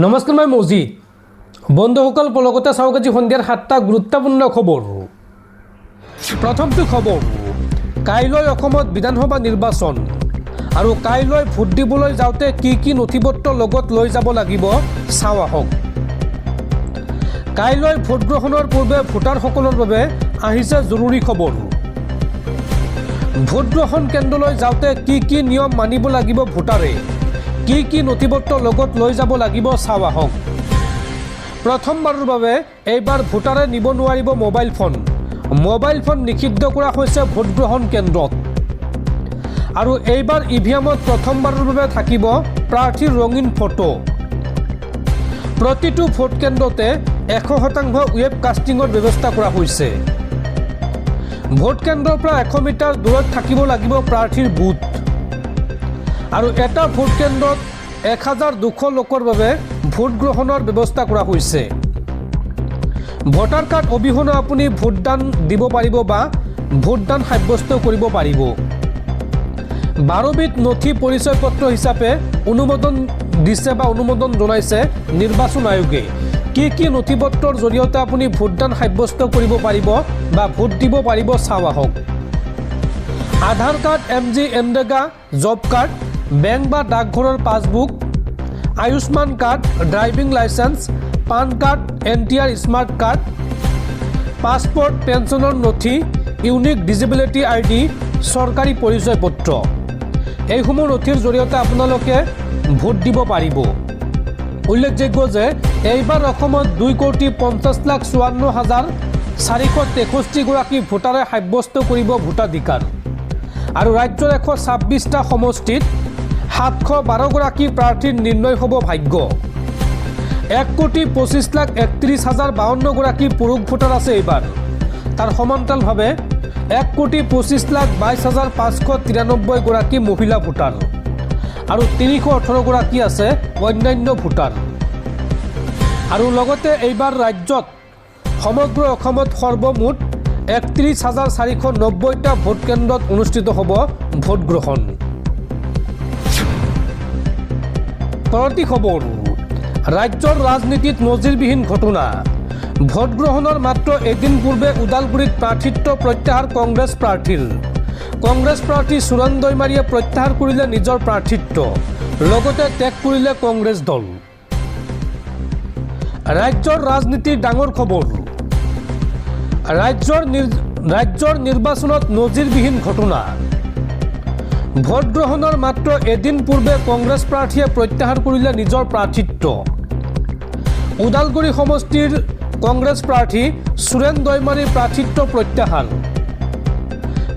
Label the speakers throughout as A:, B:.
A: নমস্কাৰ, মই মজিদ। বন্ধুসকল, পলকতে চাওক আজি সন্ধিয়াৰ 7টা গুৰুত্বপূৰ্ণ খবৰ। প্ৰথমটো খবৰ, কাইলৈ অসমত বিধানসভা নিৰ্বাচন আৰু কাইলৈ ভোট দিবলৈ যাওঁতে কি নথিপত্ৰ লগত লৈ যাব লাগিব চাওঁ আহক। কাইলৈ ভোট গ্ৰহণৰ পূৰ্বে ভোটাৰসকলৰ বাবে আহিছে জৰুৰী খবৰ। ভোট গ্ৰহণ কেন্দ্ৰলৈ যাওঁতে কি নিয়ম মানিব লাগিব ভোটাৰে, কি নথিপত্ৰ লগত লৈ যাব লাগিব চাওঁ আহক। প্ৰথমবাৰৰ বাবে এইবাৰ ভোটাৰে নিব নোৱাৰিব মোবাইল ফোন। মোবাইল ফোন নিষিদ্ধ কৰা হৈছে ভোট গ্ৰহণ কেন্দ্ৰত। আৰু এইবাৰ ইভিএমত প্ৰথমবাৰৰ বাবে থাকিব প্ৰাৰ্থীৰ ৰঙীন ফটো। প্ৰতিটো ভোট কেন্দ্ৰতে 100% ৱেব কাষ্টিঙৰ ব্যৱস্থা কৰা হৈছে। ভোট কেন্দ্ৰৰ পৰা 100 মিটাৰ দূৰত থাকিব লাগিব প্ৰাৰ্থীৰ বুথ। আৰু এটা ভোট কেন্দ্ৰত 1200 লোকৰ বাবে ভোট গ্ৰহণৰ ব্যৱস্থা কৰা হৈছে। ভোটাৰ কাৰ্ড অবিহনে আপুনি ভোটদান দিব পাৰিব বা ভোটদান সাব্যস্ত কৰিব পাৰিব। 12বিধ নথি পৰিচয় পত্ৰ হিচাপে অনুমোদন দিছে বা অনুমোদন জনাইছে নিৰ্বাচন আয়োগে। কি নথিপত্ৰৰ জৰিয়তে আপুনি ভোটদান সাব্যস্ত কৰিব পাৰিব বা ভোট দিব পাৰিব চাওঁ আহক। Aadhaar card, MG, NREGA, job card, bank বা ডাকঘৰৰ passbook, Ayushman card, driving licence, PAN card, NTR smart card, passport, পেঞ্চনৰ নথি, ইউনিক ডিজেবিলিটি ID, চৰকাৰী পৰিচয় পত্ৰ, এইসমূহ নথিৰ জৰিয়তে আপোনালোকে ভোট দিব পাৰিব। উল্লেখযোগ্য যে এইবাৰ অসমত 2,50,54,463 গৰাকী ভোটাৰে সাব্যস্ত কৰিব ভোটাধিকাৰ। আৰু ৰাজ্যৰ 126টা সমষ্টিত 712 গৰাকী প্ৰাৰ্থীৰ নিৰ্ণয় হ'ব ভাগ্য। 1,25,31,052 গৰাকী পুৰুষ ভোটাৰ আছে এইবাৰ। তাৰ সমান্তৰালভাৱে 1,25,22,593 গৰাকী মহিলা ভোটাৰ আৰু 318 গৰাকী আছে অন্যান্য ভোটাৰ। আৰু লগতে এইবাৰ ৰাজ্যত সমগ্ৰ অসমত সৰ্বমুঠ 31,490টা ভোট কেন্দ্ৰত অনুষ্ঠিত হ'ব ভোট গ্ৰহণ। পৰৱৰ্তী খবৰ, ৰাজ্যৰ ৰাজনীতিত নজিৰবিহীন ঘটনা। ভোট গ্ৰহণৰ মাত্ৰ এদিন পূৰ্বে ওদালগুৰিত প্ৰাৰ্থিত্ব প্ৰত্যাহাৰ কংগ্ৰেছ প্ৰাৰ্থীৰ। কংগ্ৰেছ প্ৰাৰ্থী সুৰেন দৈমাৰীয়ে প্ৰত্যাহাৰ কৰিলে নিজৰ প্ৰাৰ্থিত্ব, লগতে ত্যাগ কৰিলে কংগ্ৰেছ দল। ৰাজ্যৰ ৰাজনীতিৰ ডাঙৰ খবৰ, ৰাজ্যৰ নিৰ্বাচনত নজিৰবিহীন ঘটনা। ভোট গ্ৰহণৰ মাত্ৰ এদিন পূৰ্বে কংগ্ৰেছ প্ৰাৰ্থীয়ে প্ৰত্যাহাৰ কৰিলে নিজৰ প্ৰাৰ্থিত্ব। ওদালগুৰি সমষ্টিৰ কংগ্ৰেছ প্ৰাৰ্থী সুৰেন দৈমাৰীৰ প্ৰাৰ্থিত্ব প্ৰত্যাহাৰ।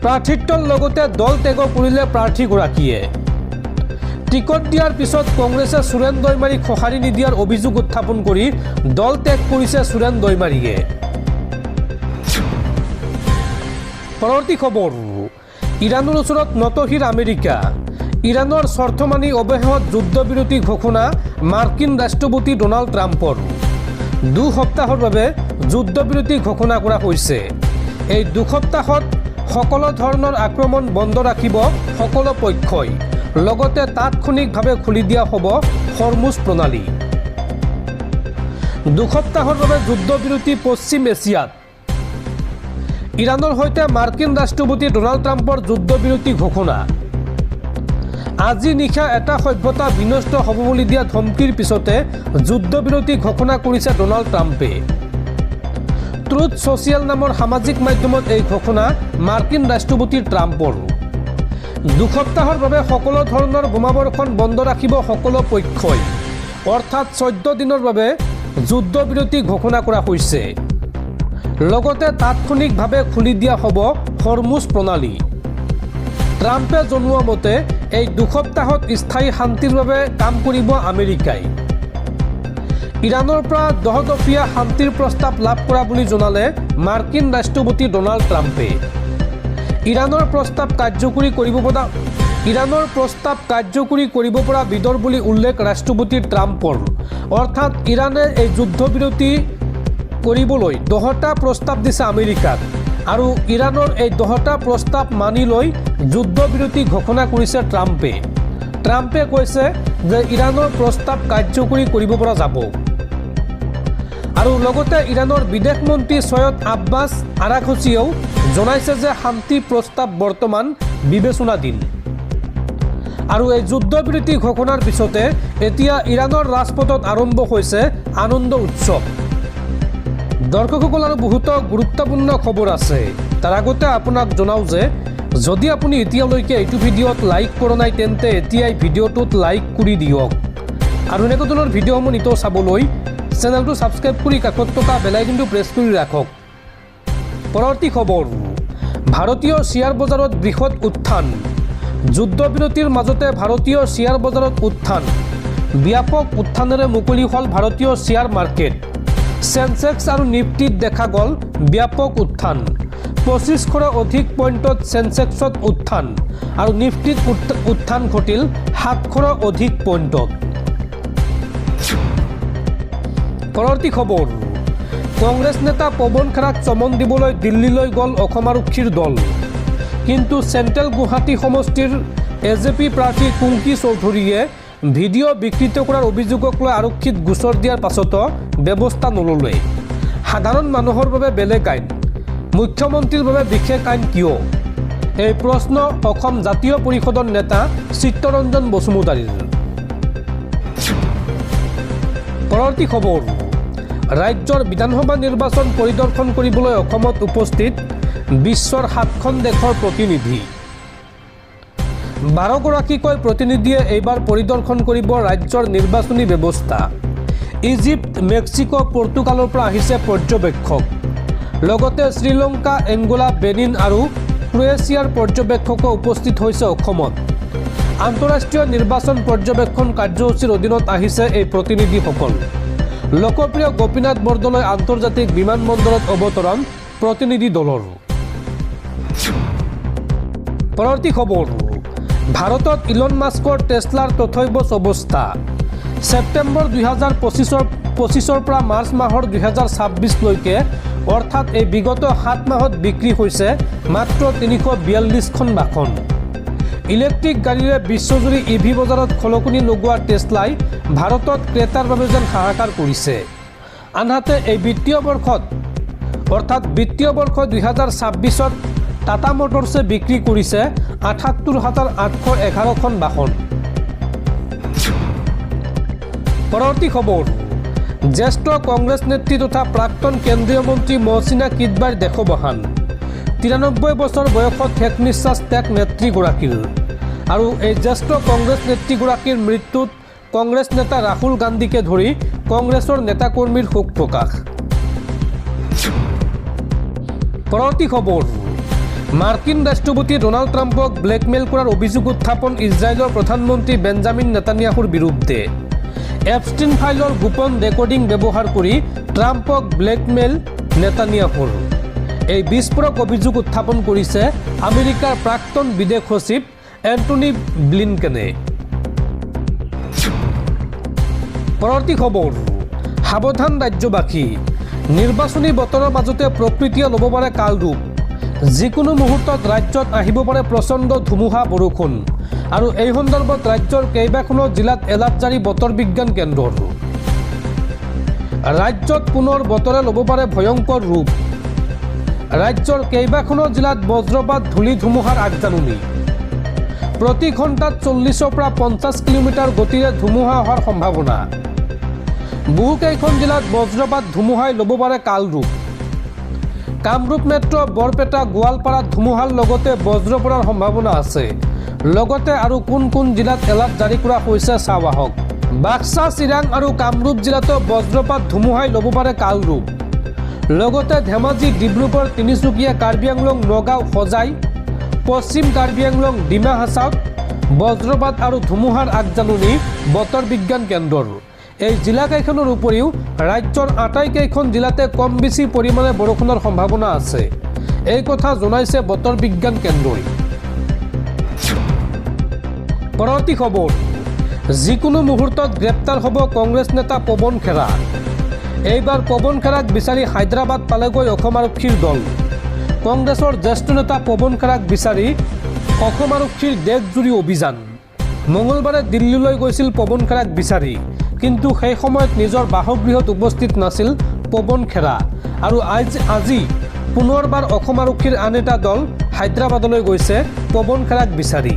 A: প্ৰাৰ্থিত্বৰ লগতে দল ত্যাগ কৰিলে প্ৰাৰ্থীগৰাকীয়ে। টিকট দিয়াৰ পিছত কংগ্ৰেছে সুৰেন দৈমাৰীক সঁহাৰি নিদিয়াৰ অভিযোগ উত্থাপন কৰি দল ত্যাগ কৰিছে সুৰেন দৈমাৰীয়ে। পৰৱৰ্তী খবৰ, ইৰাণৰ ওচৰত নতশিৰ আমেৰিকা। ইৰাণৰ স্বাৰ্থ মানি অৱশেষত যুদ্ধবিৰতি ঘোষণা মাৰ্কিন ৰাষ্ট্ৰপতি ডনাল্ড ট্ৰাম্পৰ। 2 সপ্তাহৰ বাবে যুদ্ধবিৰতি ঘোষণা কৰা হৈছে। এই 2 সপ্তাহত সকলো ধৰণৰ আক্ৰমণ বন্ধ ৰাখিব সকলো পক্ষই। লগতে তাৎক্ষণিকভাৱে খুলি দিয়া হ'ব হৰমুজ প্ৰণালী। 2 সপ্তাহৰ বাবে যুদ্ধবিৰতি পশ্চিম এছিয়াত। ইৰাণৰ সৈতে মাৰ্কিন ৰাষ্ট্ৰপতি ডনাল্ড ট্ৰাম্পৰ যুদ্ধবিৰতি ঘোষণা। আজি নিশা এটা সভ্যতা বিনষ্ট হ'ব বুলি দিয়া ধমকিৰ পিছতে যুদ্ধবিৰতি ঘোষণা কৰিছে ডনাল্ড ট্ৰাম্পে। ট্ৰুথ ছ'চিয়েল নামৰ সামাজিক মাধ্যমত এই ঘোষণা মাৰ্কিন ৰাষ্ট্ৰপতি ট্ৰাম্পৰ। 2 সপ্তাহৰ বাবে সকলো ধৰণৰ বোমাবৰ্ষণ বন্ধ ৰাখিব সকলো পক্ষই, অৰ্থাৎ 14 দিনৰ বাবে যুদ্ধবিৰতি ঘোষণা কৰা হৈছে। লগতে তাৎক্ষণিকভাৱে খুলি দিয়া হ'ব হৰমুজ প্ৰণালী। ট্ৰাম্পে জনোৱা মতে এই 2 সপ্তাহত স্থায়ী শান্তিৰ বাবে কাম কৰিব আমেৰিকাই। ইৰাণৰ পৰা 10 দফীয়া শান্তিৰ প্ৰস্তাৱ লাভ কৰা বুলি জনালে মাৰ্কিন ৰাষ্ট্ৰপতি ডনাল্ড ট্ৰাম্পে। ইৰাণৰ প্ৰস্তাৱ কাৰ্যকৰী কৰিব পৰা বিধৰ বুলি উল্লেখ ৰাষ্ট্ৰপতি ট্ৰাম্পৰ। অৰ্থাৎ ইৰাণে এই যুদ্ধবিৰতি কৰিবলৈ 10টা প্ৰস্তাৱ দিছে আমেৰিকাক। আৰু ইৰাণৰ এই 10টা প্ৰস্তাৱ মানি লৈ যুদ্ধবিৰতি ঘোষণা কৰিছে ট্ৰাম্পে। ট্ৰাম্পে কৈছে যে ইৰাণৰ প্ৰস্তাৱ কাৰ্যকৰী কৰিব পৰা যাব আৰু লগতে ইৰাণৰ বিদেশ মন্ত্ৰী সৈয়দ আব্বাছ আৰাঘচিয়েও জনাইছে যে শান্তি প্ৰস্তাৱ বৰ্তমান বিবেচনাধীন আৰু এই যুদ্ধবিৰতি ঘোষণাৰ পিছতে এতিয়া ইৰাণৰ ৰাজপথত আৰম্ভ হৈছে আনন্দ উৎসৱ। দৰ্শকসকল আৰু বহুতো গুৰুত্বপূৰ্ণ খবৰ আছে। তাৰ আগতে আপোনাক জনাওঁ যে যদি আপুনি এতিয়ালৈকে এইটো ভিডিঅ'ত লাইক কৰা নাই তেন্তে এতিয়াই ভিডিঅ'টোত লাইক কৰি দিয়ক আৰু এনেকুৱা ধৰণৰ ভিডিঅ'সমূহ নিতৌ চাবলৈ চেনেলটো ছাবস্ক্ৰাইব কৰি কাষত থকা বেল আইকনটো প্ৰেছ কৰি ৰাখক। পৰৱৰ্তী খবৰ, ভাৰতীয় শ্বেয়াৰ বজাৰত বৃহৎ উত্থান। যুদ্ধবিৰতিৰ মাজতে ভাৰতীয় শ্বেয়াৰ বজাৰত উত্থান। ব্যাপক উত্থানেৰে মুকলি হ'ল ভাৰতীয় শ্বেয়াৰ মাৰ্কেট। সেন্সেক্স আৰু নিফটিত দেখা গ'ল ব্যাপক উত্থান। 2500ৰো অধিক পইণ্টত সেন্সেক্সত উত্থান আৰু নিফটিত উত্থান ঘটিল 700ৰো অধিক পইণ্টত। পৰৱৰ্তী খবৰ, কংগ্ৰেছ নেতা পৱন খেৰাক চমন দিবলৈ দিল্লীলৈ গ'ল অসম আৰক্ষীৰ দল। কিন্তু চেণ্ট্ৰেল গুৱাহাটী সমষ্টিৰ এজেপি প্ৰাৰ্থী কুংকি চৌধুৰীয়ে ভিডিঅ' বিকৃত কৰাৰ অভিযোগক লৈ আৰক্ষীত গোচৰ দিয়াৰ পাছতো ব্যৱস্থা নল'লে। সাধাৰণ মানুহৰ বাবে বেলেগ আইন, মুখ্যমন্ত্ৰীৰ বাবে বিশেষ আইন কিয়? এই প্ৰশ্ন অসম জাতীয় পৰিষদৰ নেতা চিত্তৰঞ্জন বসুমতাৰীৰ। পৰৱৰ্তী খবৰ, ৰাজ্যৰ বিধানসভা নিৰ্বাচন পৰিদৰ্শন কৰিবলৈ অসমত উপস্থিত বিশ্বৰ 7খন দেশৰ প্ৰতিনিধি। 12গৰাকীকৈ প্ৰতিনিধিয়ে এইবাৰ পৰিদৰ্শন কৰিব ৰাজ্যৰ নিৰ্বাচনী ব্যৱস্থা। ইজিপ্ত, মেক্সিকো, পৰ্তুগালৰ পৰা আহিছে পৰ্যবেক্ষক। লগতে শ্ৰীলংকা, এংগোলা, বেনিন আৰু ক্ৰ'ৱেছিয়াৰ পৰ্যবেক্ষকো উপস্থিত হৈছে অসমত। আন্তঃৰাষ্ট্ৰীয় নিৰ্বাচন পৰ্যবেক্ষণ কাৰ্যসূচীৰ অধীনত আহিছে এই প্ৰতিনিধিসকল। লোকপ্ৰিয় গোপীনাথ বৰদলৈ আন্তৰ্জাতিক বিমানবন্দৰত অৱতৰণ প্ৰতিনিধি দলৰ। পৰৱৰ্তী খবৰ, ভাৰতত ইলন মাস্কৰ টেছলাৰ তথৈবচ অৱস্থা। ছেপ্টেম্বৰ 2025ৰ পৰা মাৰ্চ মাহৰ 2026লৈকে অৰ্থাৎ এই বিগত 7 মাহত বিক্ৰী হৈছে মাত্ৰ 342খন বাহন। ইলেক্ট্ৰিক গাড়ীৰে বিশ্বজুৰি ইভি বজাৰত খলকনি লগোৱা টেছলাই ভাৰতত ক্ৰেতাৰ বাবে যেন হাহাকাৰ কৰিছে। আনহাতে এই বিত্তীয় বৰ্ষত অৰ্থাৎ বিত্তীয় বৰ্ষ 2026ত টাটা মটৰ্ছে বিক্ৰী কৰিছে 78,811খন বাহন। পৰৱৰ্তী খবৰ, জ্যেষ্ঠ কংগ্ৰেছ নেত্ৰী তথা প্ৰাক্তন কেন্দ্ৰীয় মন্ত্ৰী মহচিনা কিদৱাইৰ দেশবহান। 93 বছৰ বয়সত শেষ নিশ্বাস ত্যাগ নেত্ৰীগৰাকীৰ। আৰু এই জ্যেষ্ঠ কংগ্ৰেছ নেত্ৰীগৰাকীৰ মৃত্যুত কংগ্ৰেছ নেতা ৰাহুল গান্ধীকে ধৰি কংগ্ৰেছৰ নেতাকৰ্মীৰ শোক প্ৰকাশ। পৰৱৰ্তী খবৰ, মাৰ্কিন ৰাষ্ট্ৰপতি ডনাল্ড ট্ৰাম্পক ব্লেকমেইল কৰাৰ অভিযোগ উত্থাপন ইজৰাইলৰ প্ৰধানমন্ত্ৰী বেঞ্জামিন নেতানিয়াহুৰ বিৰুদ্ধে। এপষ্টিন ফাইলৰ গোপন ৰেকৰ্ডিং ব্যৱহাৰ কৰি ট্ৰাম্পক ব্লেকমেইল নেতানিয়াহুৰ। এই বিস্ফোৰক অভিযোগ উত্থাপন কৰিছে আমেৰিকাৰ প্ৰাক্তন বিদেশ সচিব এণ্টনি ব্লিনকেনে। পৰৱৰ্তী খবৰ, সাৱধান ৰাজ্যবাসী। নিৰ্বাচনী বতৰৰ মাজতে প্ৰকৃতিয়ে ল'ব পাৰে কাল ৰূপ। যিকোনো মুহূৰ্তত ৰাজ্যত আহিব পাৰে প্ৰচণ্ড ধুমুহা বৰষুণ আৰু এই সন্দৰ্ভত ৰাজ্যৰ কেইবাখনো জিলাত এলাৰ্ট জাৰি বতৰ বিজ্ঞান কেন্দ্ৰৰ। ৰাজ্যত পুনৰ বতৰে ল'ব পাৰে ভয়ংকৰ ৰূপ। ৰাজ্যৰ কেইবাখনো জিলাত বজ্ৰপাত, ধূলি ধুমুহাৰ আগজাননী। প্ৰতি ঘণ্টাত 40ৰ পৰা 50 কিলোমিটাৰ গতিৰে ধুমুহা অহাৰ সম্ভাৱনা। বহুকেইখন জিলাত বজ্ৰপাত ধুমুহাই ল'ব পাৰে কাল ৰূপ। কামৰূপ মেট্ৰ, বৰপেটা, গোৱালপাৰাত ধুমুহাৰ লগতে বজ্ৰ পৰাৰ সম্ভাৱনা আছে। লগতে আৰু কোন কোন জিলাত এলাৰ্ট জাৰি কৰা হৈছে চাওঁ আহক। বাক্সা, চিৰাং আৰু কামৰূপ জিলাতো বজ্ৰপাত ধুমুহাই ল'ব পাৰে কাল ৰূপ। লগতে ধেমাজি, ডিব্ৰুগড়, তিনিচুকীয়া, কাৰ্বি আংলং, নগাঁও, হোজাই, পশ্চিম কাৰ্বি আংলং, ডিমা হাছাওত বজ্ৰপাত আৰু ধুমুহাৰ আগজাননী বতৰ বিজ্ঞান কেন্দ্ৰৰ। এই জিলাকেইখনৰ উপৰিও ৰাজ্যৰ আটাইকেইখন জিলাতে কম বেছি পৰিমাণে বৰষুণৰ সম্ভাৱনা আছে। এই কথা জনাইছে বতৰ বিজ্ঞান কেন্দ্ৰই। পৰৱৰ্তী খবৰ, যিকোনো মুহূৰ্তত গ্ৰেপ্তাৰ হ'ব কংগ্ৰেছ নেতা পৱন খেৰা। এইবাৰ পৱন খেৰাক বিচাৰি হায়দৰাবাদ পালেগৈ অসম আৰক্ষীৰ দল। কংগ্ৰেছৰ জ্যেষ্ঠ নেতা পৱন খেৰাক বিচাৰি অসম আৰক্ষীৰ দেশজুৰি অভিযান। মঙলবাৰে দিল্লীলৈ গৈছিল পৱন খেৰাক বিচাৰি, কিন্তু সেই সময়ত নিজৰ বাসগৃহত উপস্থিত নাছিল পৱন খেৰা। আৰু আজি পুনৰবাৰ অসম আৰক্ষীৰ আন এটা দল হায়দৰাবাদলৈ গৈছে পৱন খেৰাক বিচাৰি।